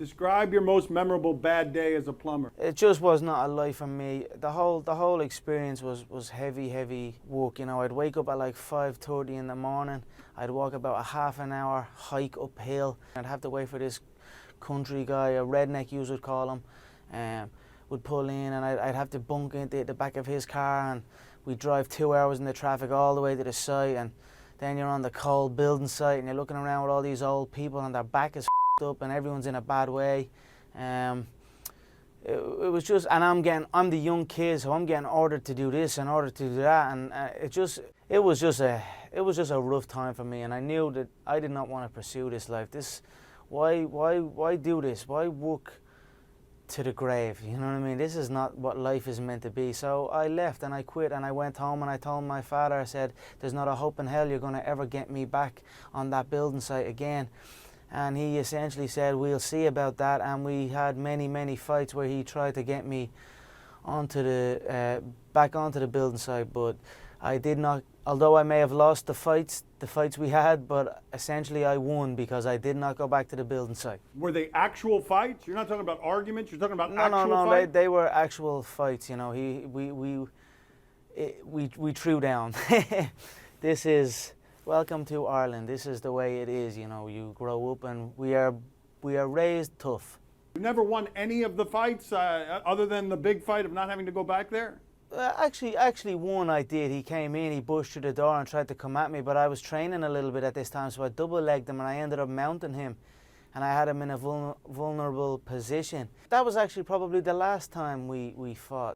Describe your most memorable bad day as a plumber. It just was not a life for me. The whole experience was heavy work. You know, I'd wake up at like 5:30 in the morning. I'd walk about a half an hour hike uphill. I'd have to wait for this country guy, a redneck you would call him, would pull in, and I'd have to bunk into the back of his car, and we'd drive 2 hours in the traffic all the way to the site, and then you're on the cold building site and you're looking around with all these old people and their back is up and everyone's in a bad way. It was just, and I'm the young kid, so I'm getting ordered to do this and ordered to do that, and it was just a rough time for me, and I knew that I did not want to pursue this life. Why do this? Why work to the grave? You know what I mean? This is not what life is meant to be. So I left and I quit and I went home and I told my father, I said, there's not a hope in hell you're going to ever get me back on that building site again. And he essentially said, we'll see about that. And we had many fights where he tried to get me back onto the building site, but I did not. Although I may have lost the fights we had, but essentially I won because I did not go back to the building site. Were they actual fights? You're not talking about arguments. You're talking about actual No. fights. They were actual fights. You know, we threw down. This is. Welcome to Ireland. This is the way it is, you know. You grow up and we are raised tough. You never won any of the fights other than the big fight of not having to go back there? Actually one I did. He came in, he pushed through the door and tried to come at me, but I was training a little bit at this time, so I double-legged him and I ended up mounting him, and I had him in a vulnerable position. That was actually probably the last time we fought.